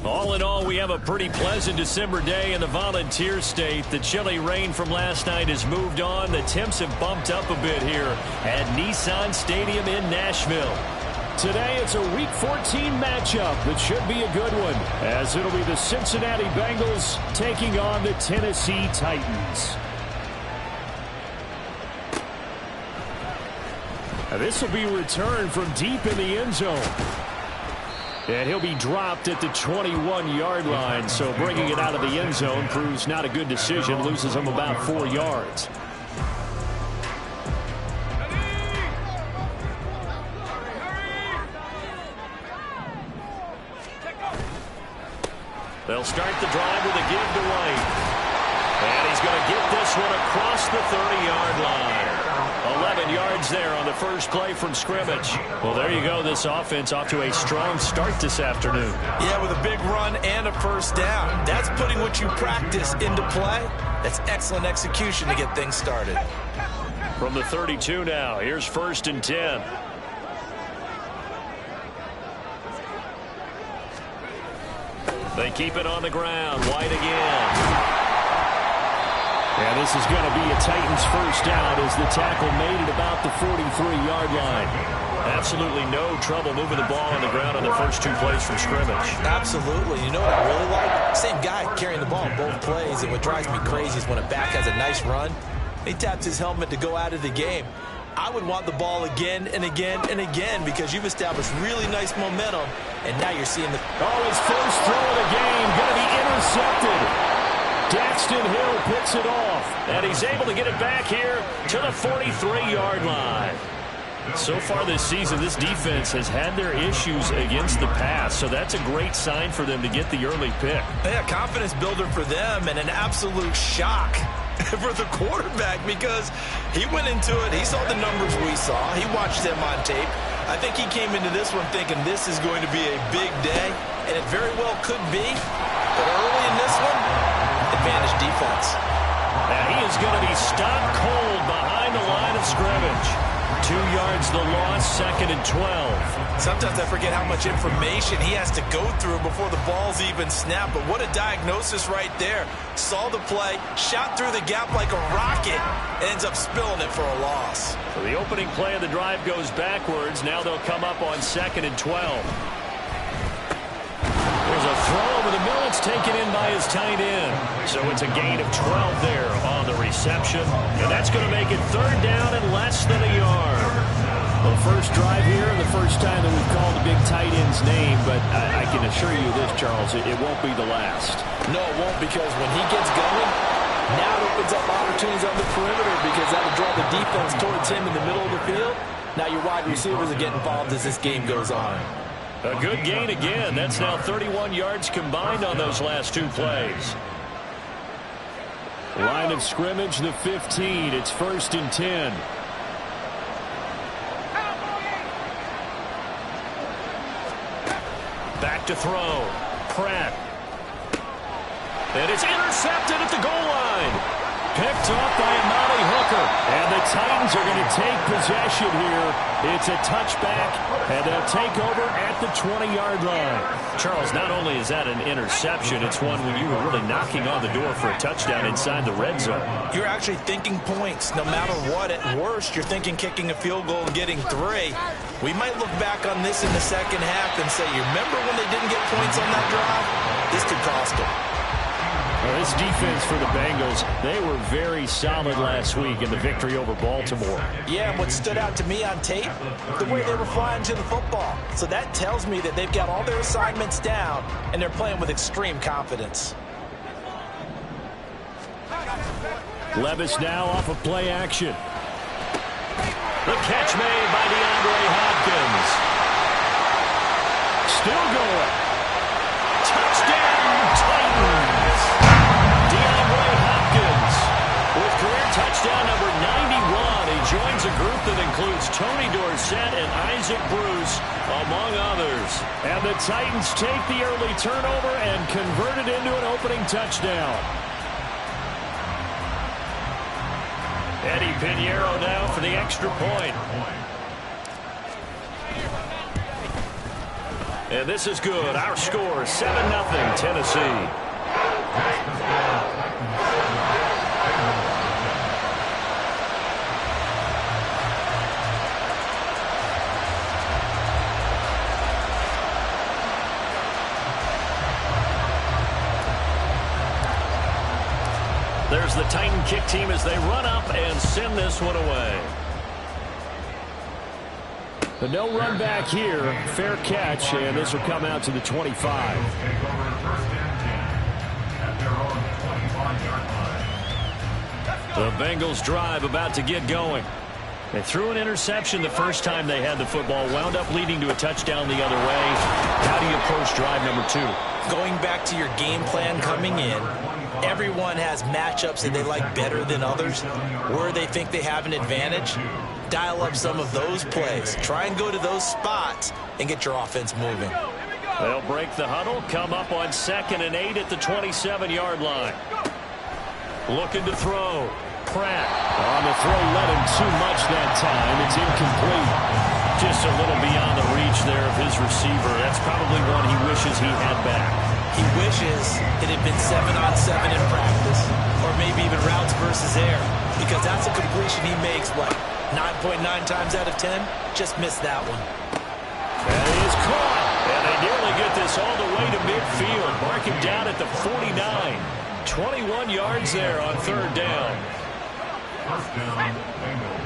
All in all, we have a pretty pleasant December day in the Volunteer State. The chilly rain from last night has moved on. The temps have bumped up a bit here at Nissan Stadium in Nashville. Today, it's a Week 14 matchup that should be a good one, as it'll be the Cincinnati Bengals taking on the Tennessee Titans. Now, this will be returned from deep in the end zone. And he'll be dropped at the 21-yard line, so bringing it out of the end zone proves not a good decision, loses him about 4 yards. They'll start the drive with a give to White. And he's going to get this one across the 30-yard line. 11 yards there on the first play from scrimmage. Well, there you go. This offense off to a strong start this afternoon. Yeah, with a big run and a first down. That's putting what you practice into play. That's excellent execution to get things started. From the 32 now, here's 1st and 10. They keep it on the ground. White again. And this is going to be a Titans first down as the tackle made it about the 43-yard line. Absolutely no trouble moving the ball on the ground on the first 2 plays from scrimmage. Absolutely. You know what I really like? Same guy carrying the ball in both plays, and what drives me crazy is when a back has a nice run, he taps his helmet to go out of the game. I would want the ball again and again and again because you've established really nice momentum, and now you're seeing the... Oh, his first throw of the game going to be intercepted. Daxton Hill picks it off, and he's able to get it back here to the 43-yard line. So far this season, this defense has had their issues against the pass, so that's a great sign for them to get the early pick. Yeah, confidence builder for them and an absolute shock for the quarterback because he went into it. He saw the numbers we saw. He watched them on tape. I think he came into this one thinking this is going to be a big day, and it very well could be. But early in this one, advantage defense. And he is going to be stopped cold behind the line of scrimmage. 2 yards the loss, 2nd and 12. Sometimes I forget how much information he has to go through before the ball's even snapped. But what a diagnosis right there. Saw the play, shot through the gap like a rocket, ends up spilling it for a loss. So the opening play of the drive goes backwards. Now they'll come up on 2nd and 12. There's a throw over the middle. It's taken in by his tight end. So it's a gain of 12 there on the reception. And that's going to make it 3rd down and less than a yard. Well, first drive here and the first time that we've called the big tight end's name. But I can assure you this, Charles, it won't be the last. No, it won't, because when he gets going, now it opens up opportunities on the perimeter because that'll draw the defense towards him in the middle of the field. Now your wide receivers are getting involved as this game goes on. A good gain again. That's now 31 yards combined on those last 2 plays. Line of scrimmage, the 15. It's 1st and 10. Back to throw. Pratt. And it's intercepted at the goal line. Picked off by Amari Hooker. And the Titans are going to take possession here. It's a touchback, and they'll take over at the 20-yard line. Charles, not only is that an interception, it's one when you were really knocking on the door for a touchdown inside the red zone. You're actually thinking points. No matter what, at worst, you're thinking kicking a field goal and getting 3. We might look back on this in the second half and say, you remember when they didn't get points on that drive? This could cost them. Well, this defense for the Bengals, they were very solid last week in the victory over Baltimore. Yeah, and what stood out to me on tape, the way they were flying to the football. So that tells me that they've got all their assignments down, and they're playing with extreme confidence. Levis now off of play action. The catch made by DeAndre Hopkins. Still going. Touchdown, Titans. DeAndre Hopkins And the Titans take the early turnover and convert it into an opening touchdown. Eddie Pinheiro now for the extra point. And this is good. Our score, 7-0 Tennessee. There's the Titan kick team as they run up and send this one away. But no run back here. Fair catch, and this will come out to the 25. The Bengals drive about to get going. They threw an interception the first time they had the football, wound up leading to a touchdown the other way. How do you approach drive number 2? Going back to your game plan coming in, everyone has matchups that they like better than others. Where they think they have an advantage, dial up some of those plays. Try and go to those spots and get your offense moving. They'll break the huddle, come up on 2nd and 8 at the 27-yard line. Looking to throw. Pratt on the throw, led him too much that time. It's incomplete. Just a little beyond the reach there of his receiver. That's probably one he wishes he had back. He wishes it had been 7-on-7 in practice, or maybe even routes versus air, because that's a completion he makes, what, 9.9 times out of 10? Just missed that one. That is caught, and they nearly get this all the way to midfield. Mark him down at the 49. 21 yards there on 3rd down. First down, Bengals.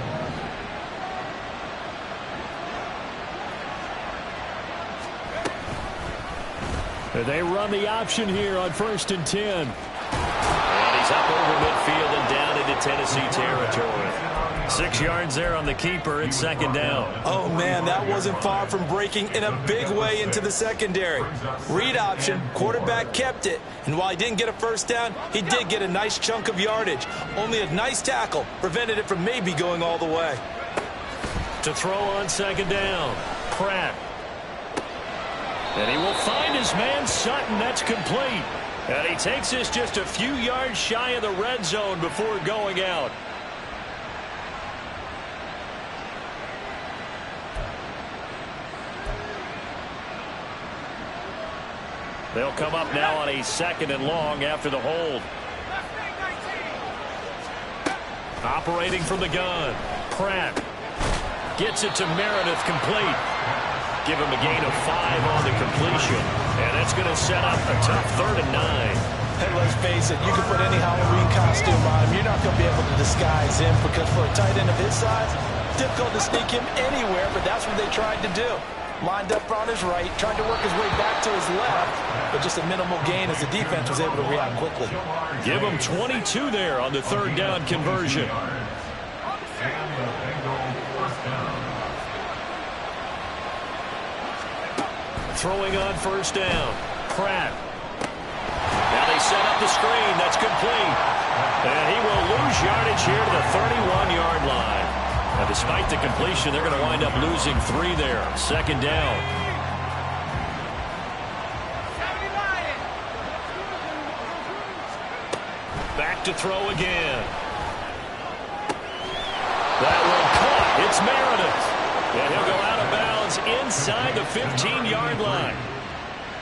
They run the option here on 1st and 10. And he's up over midfield and down into Tennessee territory. 6 yards there on the keeper. It's 2nd down. Oh, man, that wasn't far from breaking in a big way into the secondary. Read option, quarterback kept it. And while he didn't get a first down, he did get a nice chunk of yardage. Only a nice tackle prevented it from maybe going all the way. To throw on 2nd down, Pratt. And he will find his man, Sutton. That's complete. And he takes this just a few yards shy of the red zone before going out. They'll come up now on a 2nd and long after the hold. Operating from the gun. Pratt gets it to Meredith, complete. Give him a gain of 5 on the completion. And that's going to set up a tough 3rd and 9. Hey, let's face it, you can put any Halloween costume on him. You're not going to be able to disguise him, because for a tight end of his size, difficult to sneak him anywhere, but that's what they tried to do. Lined up on his right, tried to work his way back to his left, but just a minimal gain as the defense was able to react quickly. Give him 22 there on the 3rd down conversion. Throwing on 1st down. Pratt. Now they set up the screen. That's complete. And he will lose yardage here to the 31-yard line. Now, despite the completion, they're going to wind up losing 3 there. 2nd down. Back to throw again. That one caught. It's Meredith. And he'll go out of bounds inside the 15-yard line.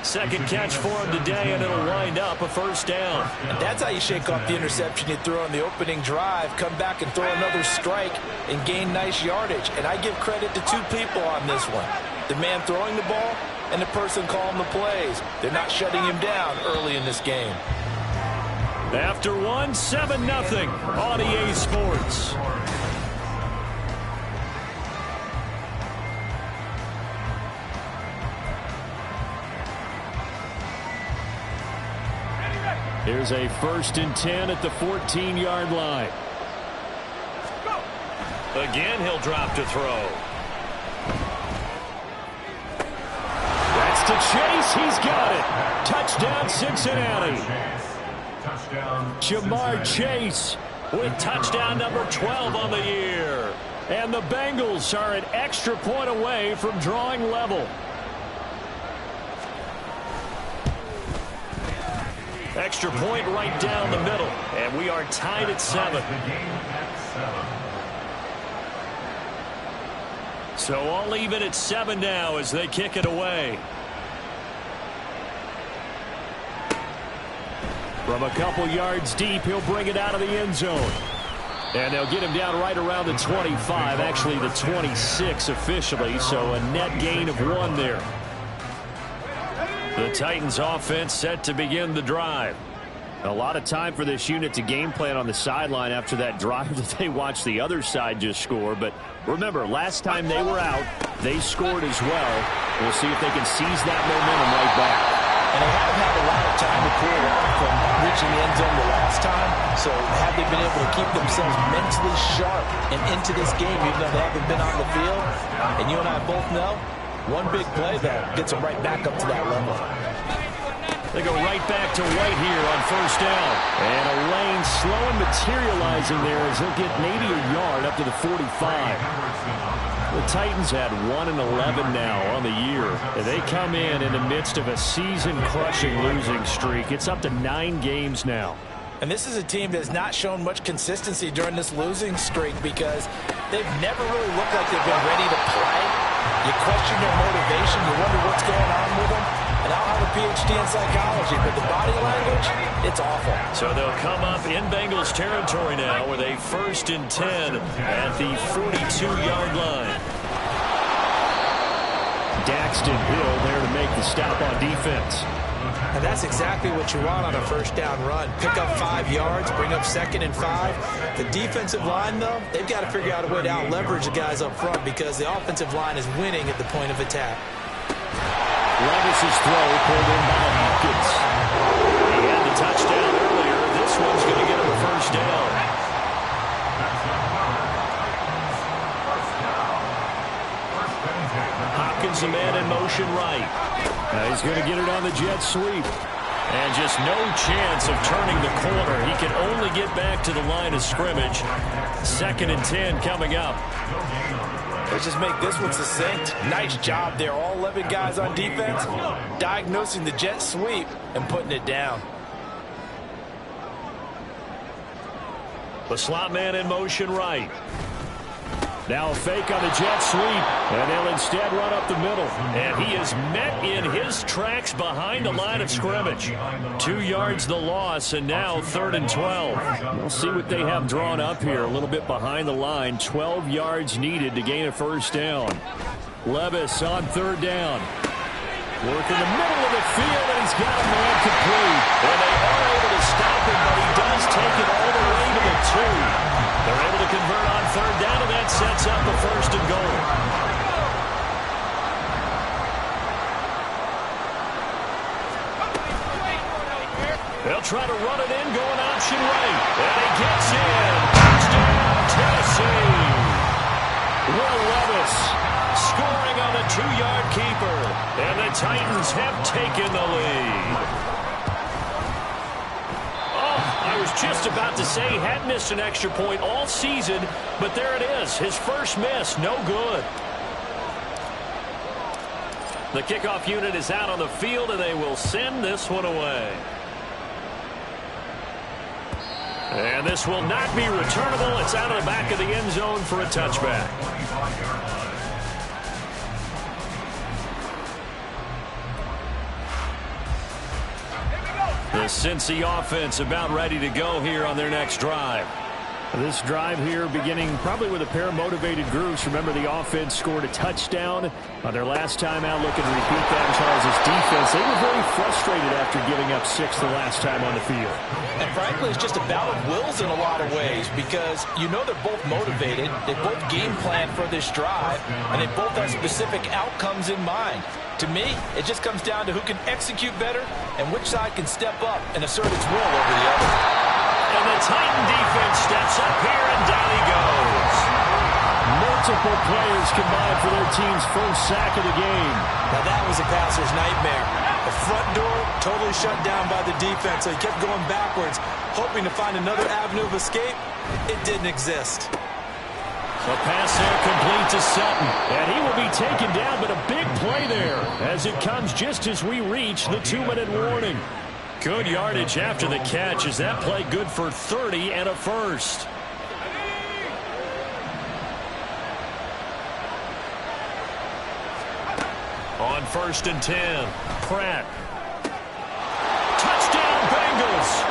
2nd catch for him today, and it'll wind up a 1st down. And that's how you shake off the interception you throw on the opening drive, come back and throw another strike and gain nice yardage. And I give credit to 2 people on this one. The man throwing the ball and the person calling the plays. They're not shutting him down early in this game. After 1, 7-0 on EA Sports. Here's a 1st and 10 at the 14-yard line. Again, he'll drop to throw. That's to Chase. He's got it. Touchdown, Cincinnati. Jamar Chase with touchdown number 12 on the year. And the Bengals are an extra point away from drawing level. Extra point right down the middle, and we are tied at 7. So all even at 7 now as they kick it away. From a couple yards deep, he'll bring it out of the end zone. And they'll get him down right around the 25, actually the 26 officially, so a net gain of 1 there. The Titans offense set to begin the drive. A lot of time for this unit to game plan on the sideline after that drive that they watched the other side just score. But remember, last time they were out, they scored as well. We'll see if they can seize that momentum right back. And they haven't had a lot of time to cool off from reaching the end zone the last time. So have they been able to keep themselves mentally sharp and into this game even though they haven't been on the field? And you and I both know, one big play, though, gets them right back up to that level. They go right back to White here on first down. And a lane slow and materializing there as he'll get maybe a yard up to the 45. The Titans had 1-11 now on the year. They come in the midst of a season-crushing losing streak. It's up to 9 games now. And this is a team that has not shown much consistency during this losing streak because they've never really looked like they've been ready to play. You question their motivation. You wonder what's going on with them. And I'll have a PhD in psychology, but the body language, it's awful. So they'll come up in Bengals territory now with a 1st and 10 at the 42-yard line. Daxton Hill there to make the stop on defense. And that's exactly what you want on a first down run. Pick up 5 yards, bring up 2nd and 5. The defensive line, though, they've got to figure out a way to out-leverage the guys up front because the offensive line is winning at the point of attack. Levis's throw pulled in by Hopkins. He had the touchdown earlier. This one's going to get him a first down. Hopkins, a man in motion right. Now he's going to get it on the jet sweep. And just no chance of turning the corner. He can only get back to the line of scrimmage. 2nd and 10 coming up. Let's just make this one succinct. Nice job there. All 11 guys on defense diagnosing the jet sweep and putting it down. The slot man in motion right. Now a fake on the jet sweep, and they'll instead run up the middle. And he is met in his tracks behind the line of scrimmage. 2 yards the loss, and now 3rd and 12. We'll see what they have drawn up here. A little bit behind the line. 12 yards needed to gain a first down. Levis on 3rd down. Work in the middle of the field, and he's got a man complete. And they are able to stop him, but he does take it all the way to the 2. They're able to convert on 3rd down, and that sets up a 1st and goal. They'll try to run it in, going option right. And he gets in. Touchdown, Tennessee. Will Levis scoring on the 2-yard keeper. And the Titans have taken the lead. I was just about to say he hadn't missed an extra point all season, but there it is. His first miss, no good. The kickoff unit is out on the field, and they will send this one away. And this will not be returnable. It's out of the back of the end zone for a touchback. The Cincy offense about ready to go here on their next drive. This drive here beginning probably with a pair of motivated groups. Remember, the offense scored a touchdown on their last time out. Looking to repeat that in Charles' defense. They were very frustrated after giving up 6 the last time on the field. And frankly, it's just a battle of wills in a lot of ways because you know they're both motivated. They both game plan for this drive, and they both have specific outcomes in mind. To me, it just comes down to who can execute better and which side can step up and assert its will over the other. And the Titan defense steps up here, and down he goes. Multiple players combined for their team's first sack of the game. Now that was a passer's nightmare. The front door totally shut down by the defense, so he kept going backwards, hoping to find another avenue of escape. It didn't exist. A pass there complete to Sutton, and he will be taken down, but a big play there as it comes just as we reach the 2-minute warning. Good yardage after the catch. Is that play good for 30 and a first? On 1st and 10, Pratt. Touchdown, Bengals.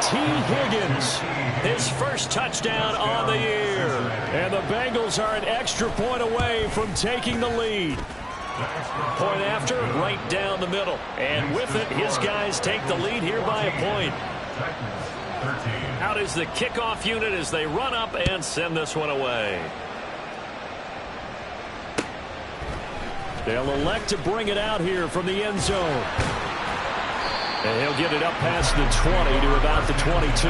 T. Higgins, his first touchdown on the year. And the Bengals are an extra point away from taking the lead. Point after, right down the middle. And with it, his guys take the lead here by a point. Out is the kickoff unit as they run up and send this one away. They'll elect to bring it out here from the end zone. And he'll get it up past the 20 to about the 22.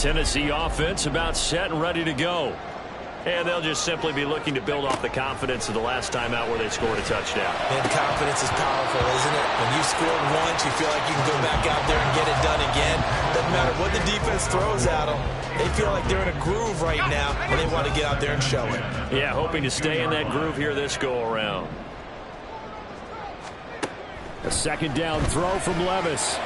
Tennessee offense about set and ready to go. And they'll just simply be looking to build off the confidence of the last time out where they scored a touchdown. And confidence is powerful, isn't it? When you scored once, you feel like you can go back out there and get it done again. Doesn't matter what the defense throws at them. They feel like they're in a groove right now, and they want to get out there and show it. Yeah, hoping to stay in that groove here this go-around. A second down throw from Levis.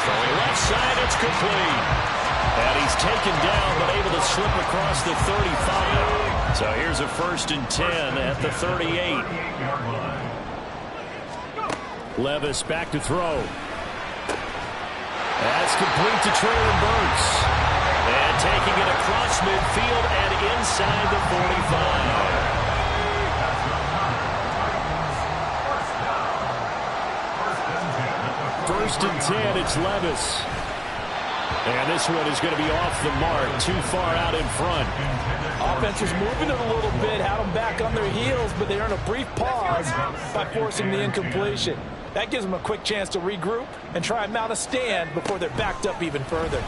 Throwing left side, it's complete. And he's taken down, but able to slip across the 35. So here's a 1st and 10 at the 38. Levis back to throw. That's complete to Traylon Burks. And taking it across midfield and inside the 45. 1st and 10, it's Levis. And this one is going to be off the mark, too far out in front. Offense was moving it a little bit, had them back on their heels, but they earned a brief pause by forcing the incompletion. That gives them a quick chance to regroup and try and mount a stand before they're backed up even further.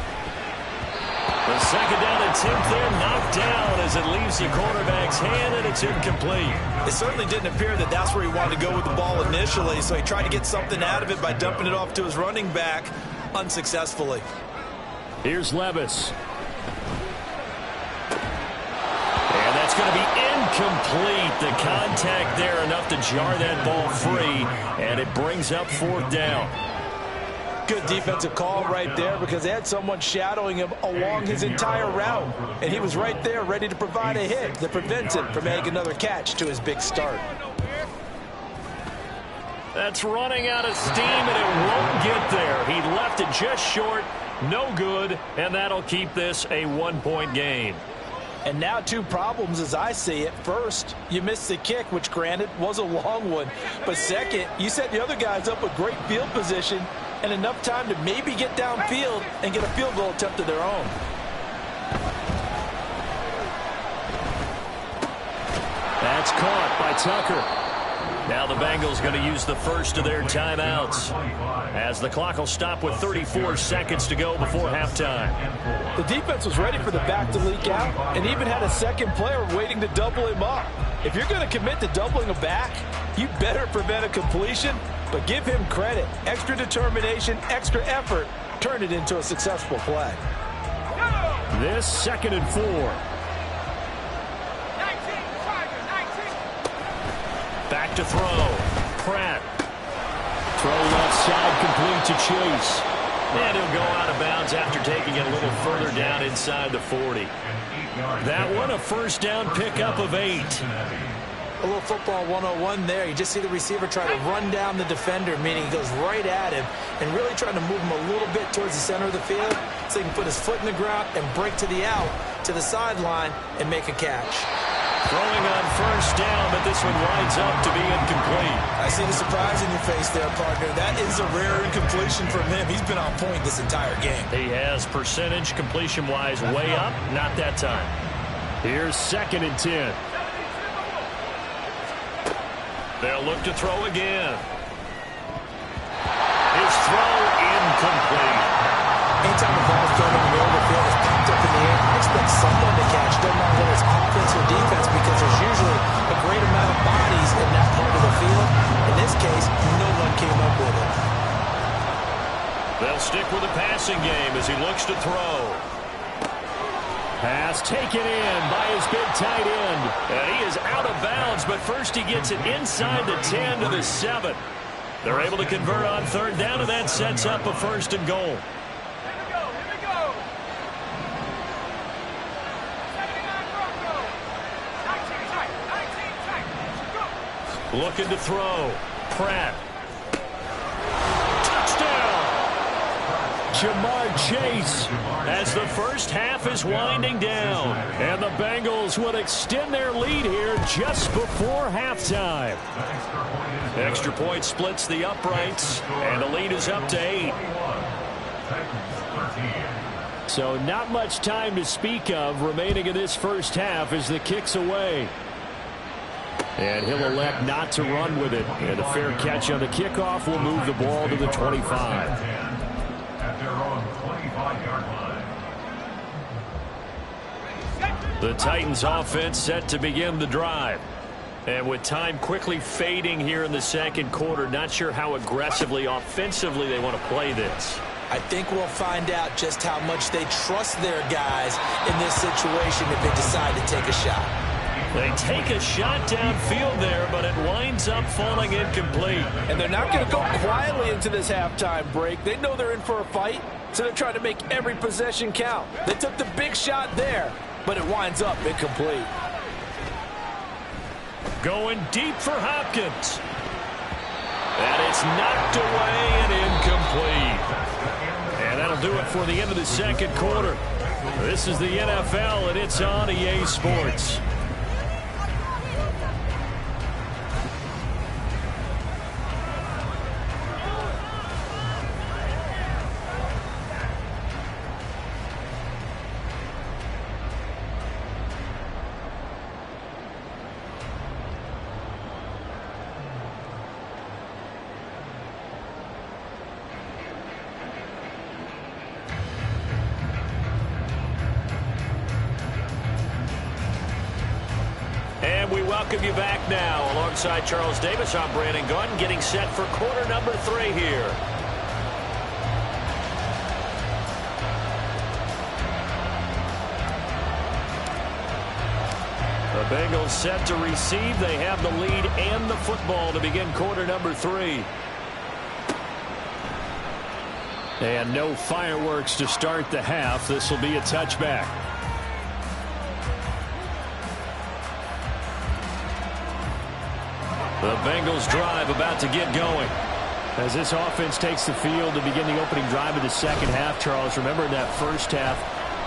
The second down attempt there knocked down as it leaves the quarterback's hand, and it's incomplete. It certainly didn't appear that that's where he wanted to go with the ball initially, so he tried to get something out of it by dumping it off to his running back unsuccessfully. Here's Levis. And that's going to be incomplete. The contact there enough to jar that ball free, and it brings up 4th down. Good defensive call right there because they had someone shadowing him along his entire route, and he was right there ready to provide a hit that prevents him from making another catch to his big start. That's running out of steam, and it won't get there. He left it just short. No good, and that'll keep this a 1-point game. And now 2 problems as I see it. First, you missed the kick, which granted was a long one. But second, you set the other guys up with great field position and enough time to maybe get downfield and get a field goal attempt of their own. That's caught by Tucker. Now the Bengals going to use the first of their timeouts as the clock will stop with 34 seconds to go before halftime. The defense was ready for the back to leak out and even had a second player waiting to double him up. If you're going to commit to doubling a back, you better prevent a completion, but give him credit. Extra determination, extra effort turned it into a successful play. This 2nd and 4. Back to throw. Pratt. Throw left side complete to Chase. And he'll go out of bounds after taking it a little further down inside the 40. That one a 1st down pickup of 8. A little football 101 there. You just see the receiver try to run down the defender, meaning he goes right at him and really trying to move him a little bit towards the center of the field so he can put his foot in the ground and break to the out, to the sideline, and make a catch. Throwing on 1st down, but this one winds up to be incomplete. I see the surprise in your face there, partner. That is a rare incompletion from him. He's been on point this entire game. He has percentage completion-wise way up, not that time. Here's 2nd and 10. They'll look to throw again. His throw incomplete. Anytime the ball's thrown in the middle of the field, it's popped up in the air, expect someone to catch. Doesn't matter whether it's offense or defense because there's usually a great amount of bodies in that part of the field. In this case, no one came up with it. They'll stick with the passing game as he looks to throw. Pass taken in by his big tight end. And he is out of bounds, but first he gets it inside the 10 to the 7. They're able to convert on third down, and that sets up a 1st and goal. Looking to throw. Pratt. Touchdown! Jamar Chase as the first half is winding down. And the Bengals will extend their lead here just before halftime. Extra point splits the uprights, and the lead is up to 8. So not much time to speak of remaining in this first half as the kick's away. And he'll elect not to run with it. And a fair catch on the kickoff will move the ball to the 25. At their own 25-yard line. The Titans offense set to begin the drive. And with time quickly fading here in the second quarter, not sure how aggressively, offensively they want to play this. I think we'll find out just how much they trust their guys in this situation if they decide to take a shot. They take a shot downfield there, but it winds up falling incomplete. And they're not going to go quietly into this halftime break. They know they're in for a fight, so they're trying to make every possession count. They took the big shot there, but it winds up incomplete. Going deep for Hopkins. And it's knocked away and incomplete. And that'll do it for the end of the second quarter. This is the NFL, and it's on EA Sports. We welcome you back now. Alongside Charles Davis, I'm Brandon Gunn, getting set for quarter number 3 here. The Bengals set to receive. They have the lead and the football to begin quarter number 3. And no fireworks to start the half. This will be a touchback. The Bengals drive about to get going. As this offense takes the field to begin the opening drive of the second half, Charles, remember in that first half,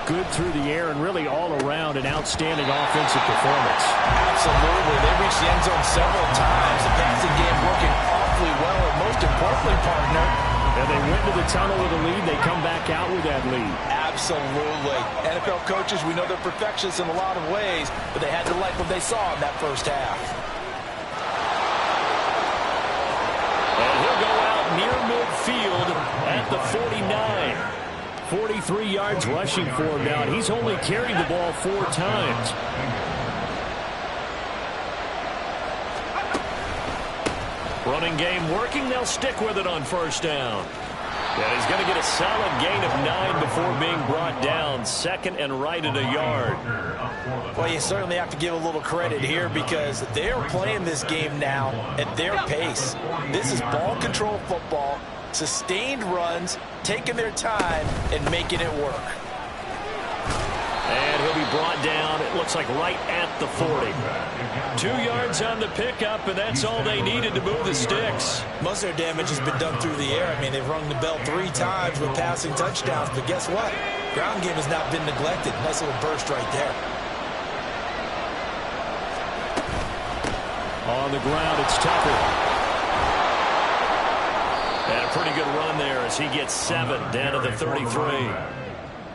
good through the air and really all around an outstanding offensive performance. Absolutely. They reached the end zone several times. The passing game working awfully well, and most importantly, partner, and they went to the tunnel with a lead. They come back out with that lead. Absolutely. NFL coaches, we know they're perfectionists in a lot of ways, but they had to like what they saw in that first half. And he'll go out near midfield at the 49. 43 yards rushing for him now. He's only carried the ball 4 times. Running game working. They'll stick with it on first down. And he's going to get a solid gain of 9 before being brought down. Second and right at a yard. Well, you certainly have to give a little credit here because they're playing this game now at their pace. This is ball control football, sustained runs, taking their time, and making it work. And he'll be brought down, it looks like right at the 40. 2 yards on the pickup, and that's all they needed to move the sticks. Most of their damage has been done through the air. I mean, they've rung the bell 3 times with passing touchdowns, but guess what? Ground game has not been neglected. Nice little burst right there. On the ground, it's Tucker. And a pretty good run there as he gets 7 down to the 33.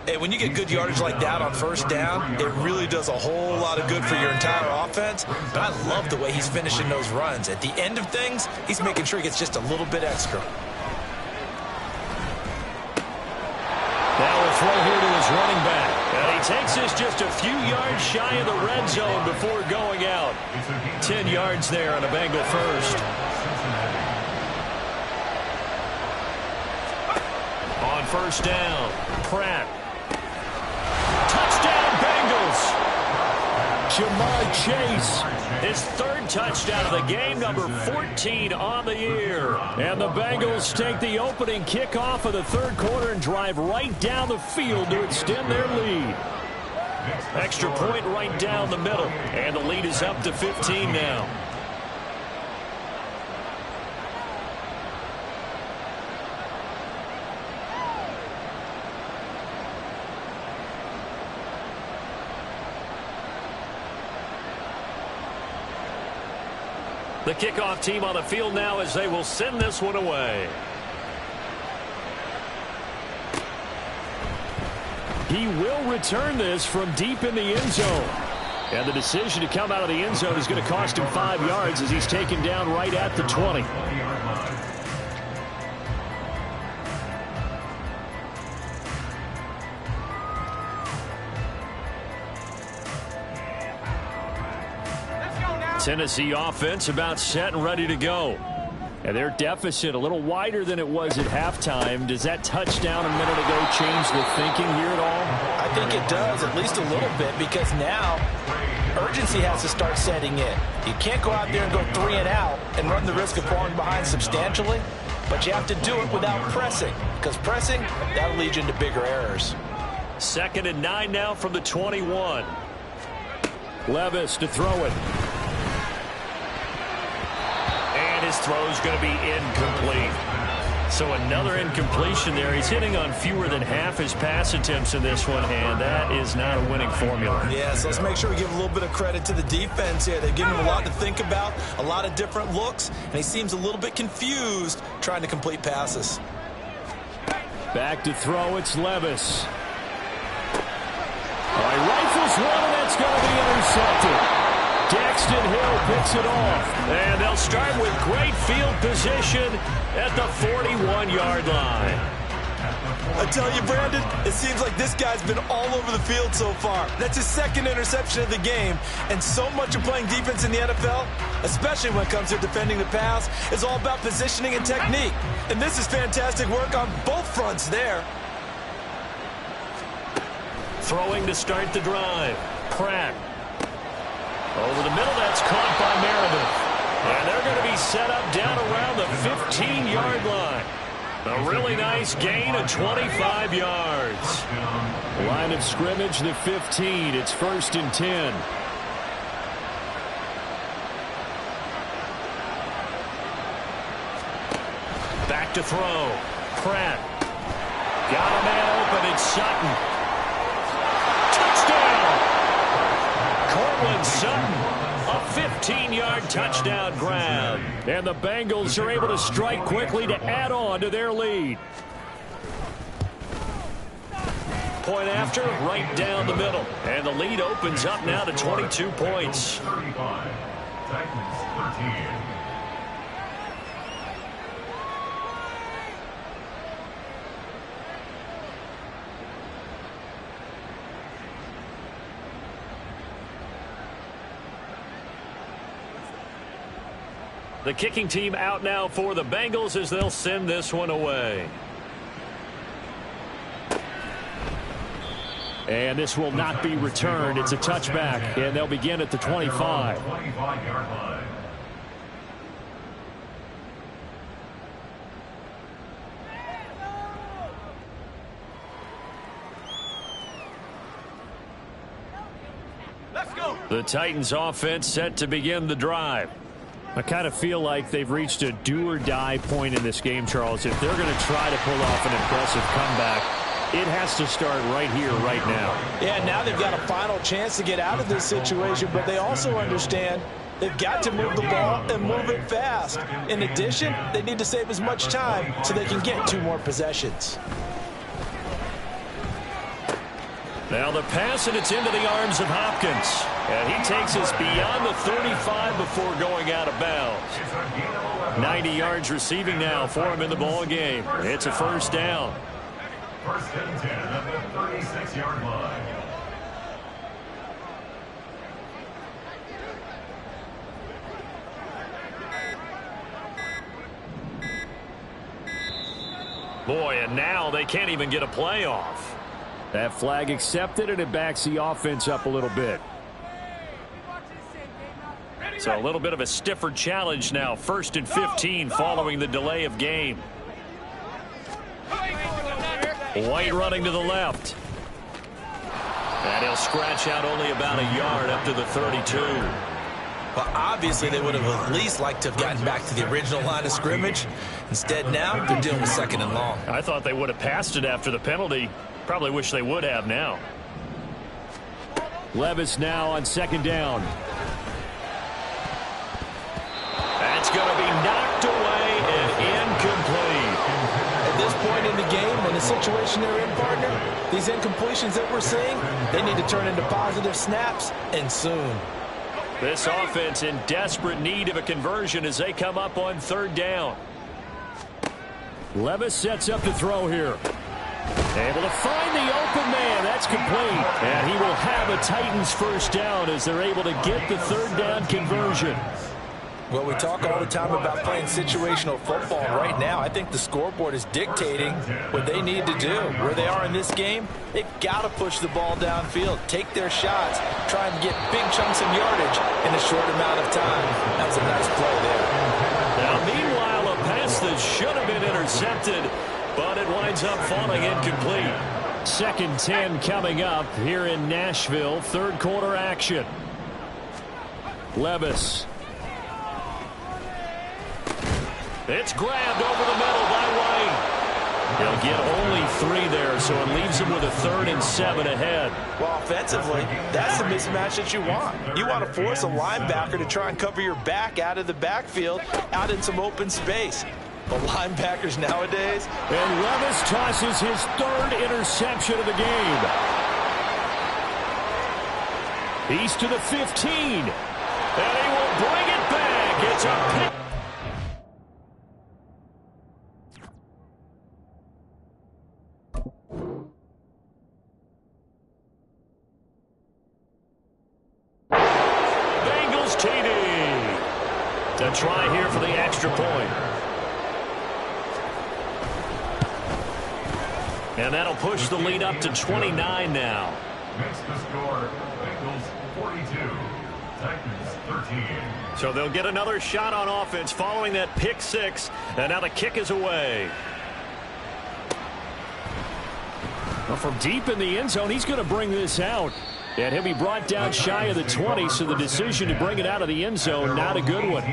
Hey, when you get good yardage like that on first down, it really does a whole lot of good for your entire offense. But I love the way he's finishing those runs. At the end of things, he's making sure he gets just a little bit extra. Now we'll throw here to his running back. And he takes this just a few yards shy of the red zone before going out. 10 yards there on a Bengal first. On first down, Pratt. Touchdown, Jamar Chase. His third touchdown of the game, number 14 on the year. And the Bengals take the opening kickoff of the third quarter and drive right down the field to extend their lead. Extra point right down the middle. And the lead is up to 15 now. The kickoff team on the field now as they will send this one away. He will return this from deep in the end zone. And the decision to come out of the end zone is going to cost him 5 yards as he's taken down right at the 20. Tennessee offense about set and ready to go. And their deficit a little wider than it was at halftime. Does that touchdown a minute ago change the thinking here at all? I think it does, at least a little bit, because now urgency has to start setting in. You can't go out there and go 3 and out and run the risk of falling behind substantially, but you have to do it without pressing, because pressing, that'll lead you into bigger errors. 2nd and 9 now from the 21. Levis to throw it. His throw is going to be incomplete. So another incompletion there. He's hitting on fewer than half his pass attempts in this one, and that is not a winning formula. Yeah, so let's make sure we give a little bit of credit to the defense here. They've given him a lot to think about, a lot of different looks, and he seems a little bit confused trying to complete passes. Back to throw, it's Levis. He rifles one, and that's going to be intercepted. Daxton Hill picks it off. And they'll start with great field position at the 41-yard line. I tell you, Brandon, it seems like this guy's been all over the field so far. That's his 2nd interception of the game. And so much of playing defense in the NFL, especially when it comes to defending the pass, is all about positioning and technique. And this is fantastic work on both fronts there. Throwing to start the drive. Pratt. Over the middle, that's caught by Meredith. And they're going to be set up down around the 15-yard line. A really nice gain of 25 yards. Line of scrimmage, the 15. It's 1st and 10. Back to throw. Pratt. Got a man open. It's Sutton. Touchdown! Cortland Sutton, a 15-yard touchdown grab. And the Bengals are able to strike quickly to add on to their lead. Point after, right down the middle. And the lead opens up now to 22 points. 35. Titans 13. The kicking team out now for the Bengals as they'll send this one away. And this will not be returned. It's a touchback, and they'll begin at the 25. 25-yard line. Let's go. The Titans offense set to begin the drive. I kind of feel like they've reached a do-or-die point in this game, Charles. If they're going to try to pull off an impressive comeback, it has to start right here, right now. Yeah, now they've got a final chance to get out of this situation, but they also understand they've got to move the ball and move it fast. In addition, they need to save as much time so they can get 2 more possessions. Now the pass, and it's into the arms of Hopkins. And he takes us beyond the 35 before going out of bounds. 90 yards receiving now for him in the ball game. It's a 1st down. 1st and 10 at the 36-yard line. Boy, and now they can't even get a playoff. That flag accepted, and it backs the offense up a little bit. So a little bit of a stiffer challenge now. 1st and 15 following the delay of game. White running to the left. And he'll scratch out only about a yard up to the 32. Well, obviously they would have at least liked to have gotten back to the original line of scrimmage. Instead now they're dealing with 2nd and long. I thought they would have passed it after the penalty. Probably wish they would have now. Levis now on 2nd down. That's going to be knocked away and incomplete. At this point in the game, in the situation they're in, partner, these incompletions that we're seeing, they need to turn into positive snaps, and soon. This offense in desperate need of a conversion as they come up on 3rd down. Levis sets up to throw here. Able to find the open man. That's complete. And he will have a Titans 1st down as they're able to get the 3rd down conversion. Well, we talk all the time about playing situational football. Right now, I think the scoreboard is dictating what they need to do. Where they are in this game, they've got to push the ball downfield, take their shots, try and get big chunks of yardage in a short amount of time. That was a nice play there. Now, meanwhile, a pass that should have been intercepted, but it winds up falling incomplete. 2nd 10 coming up here in Nashville. 3rd quarter action. Levis. It's grabbed over the middle by White. He'll get only 3 there, so it leaves him with a 3rd and 7 ahead. Well, offensively, that's the mismatch that you want. You want to force a linebacker to try and cover your back out of the backfield, out in some open space. But linebackers nowadays. And Levis tosses his 3rd interception of the game. He's to the 15. And he will bring it back. It's a pick. Bengals TD. To try here for the extra point. And that'll push the lead up to 29 now. Makes the score Bengals 42, Titans 13. So they'll get another shot on offense following that pick 6. And now the kick is away. Well, from deep in the end zone, he's going to bring this out. And he'll be brought down shy of the 20, so the decision to bring it out of the end zone, not a good one.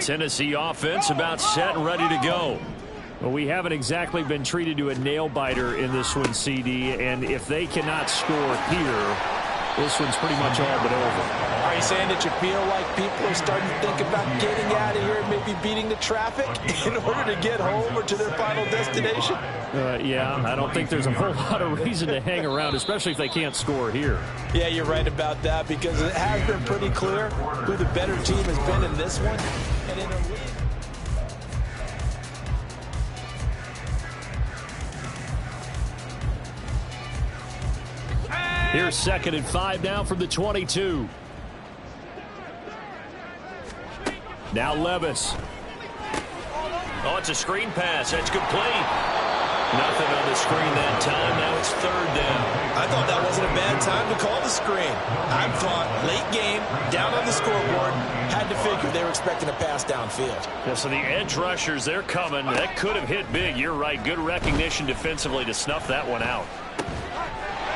Tennessee offense about set and ready to go. Well, we haven't exactly been treated to a nail-biter in this one, CD, and if they cannot score here, this one's pretty much all but over. Are you saying that you feel like people are starting to think about getting out of here and maybe beating the traffic in order to get home or to their final destination? Yeah, I don't think there's a whole lot of reason to hang around, especially if they can't score here. Yeah, you're right about that, because it has been pretty clear who the better team has been in this one. And in a league. Here's 2nd and 5 now from the 22. Now Levis. Oh, it's a screen pass. That's complete. Nothing on the screen that time. Now it's 3rd down. I thought that wasn't a bad time to call the screen. I thought late game, down on the scoreboard, had to figure they were expecting a pass downfield. Yeah, so the edge rushers, they're coming. That could have hit big. You're right. Good recognition defensively to snuff that one out.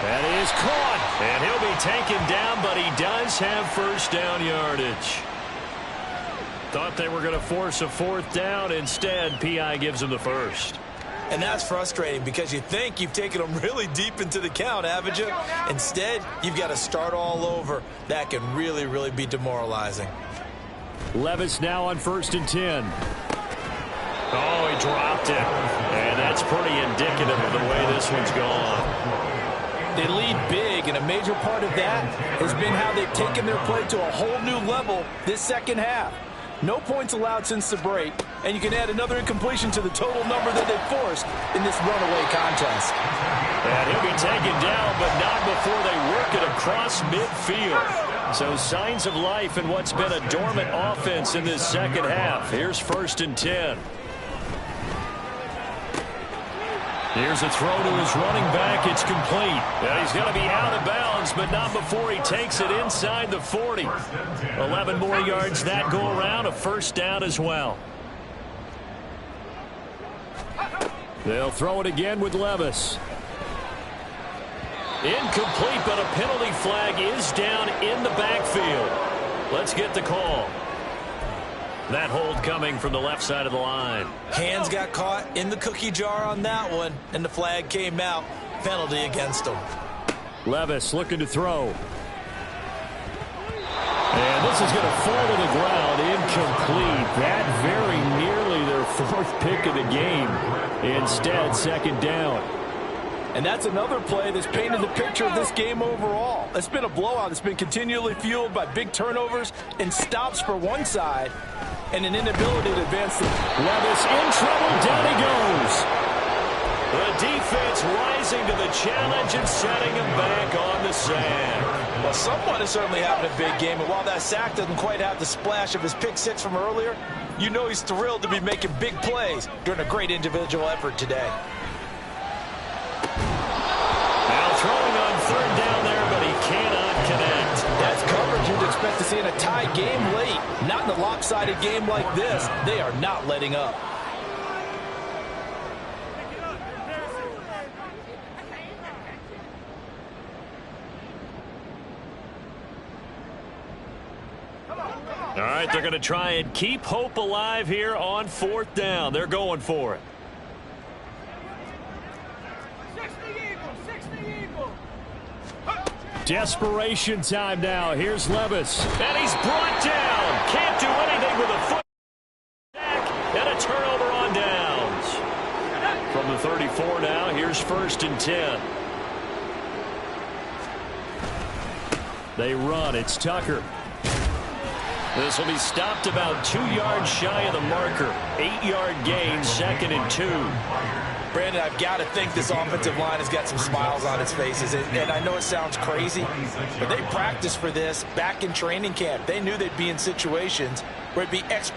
That is caught, and he'll be taken down, but he does have 1st down yardage. Thought they were going to force a 4th down. Instead, P.I. gives him the 1st. And that's frustrating because you think you've taken them really deep into the count, haven't you? Instead, you've got to start all over. That can really, really be demoralizing. Levis now on 1st and 10. Oh, he dropped it. And that's pretty indicative of the way this one's gone. They lead big, and a major part of that has been how they've taken their play to a whole new level this 2nd half. No points allowed since the break, and you can add another incompletion to the total number that they've forced in this runaway contest. And he'll be taken down, but not before they work it across midfield. So signs of life in what's been a dormant offense in this 2nd half. Here's 1st and 10. Here's a throw to his running back. It's complete. And he's going to be out of bounds, but not before he takes it inside the 40. 11 more yards that go around. A first down as well. They'll throw it again with Levis. Incomplete, but a penalty flag is down in the backfield. Let's get the call. That hold coming from the left side of the line. Hands got caught in the cookie jar on that one, and the flag came out. Penalty against him. Levis looking to throw. And this is going to fall to the ground. Incomplete. That very nearly their fourth pick of the game. Instead, second down. And that's another play that's painted the picture of this game overall. It's been a blowout. It's been continually fueled by big turnovers and stops for one side and an inability to advance the... Levis in trouble. Down he goes. The defense rising to the challenge and setting him back on the sand. Well, someone is certainly having a big game, and while that sack doesn't quite have the splash of his pick six from earlier, you know he's thrilled to be making big plays during a great individual effort today. Now throwing on third down there, but he cannot connect. That's coverage you'd expect to see in a tie game late. Not in a lopsided game like this. They are not letting up. All right, they're going to try and keep hope alive here on fourth down. They're going for it. Desperation time now. Here's Levis. And he's brought down. Can't do anything with a foot back. And a turnover on downs. From the 34 now, here's 1st and 10. They run. It's Tucker. This will be stopped about 2 yards shy of the marker. 8-yard gain, 2nd and 2. Brandon, I've got to think this offensive line has got some smiles on its faces. And I know it sounds crazy, but they practiced for this back in training camp. They knew they'd be in situations where it'd be extra.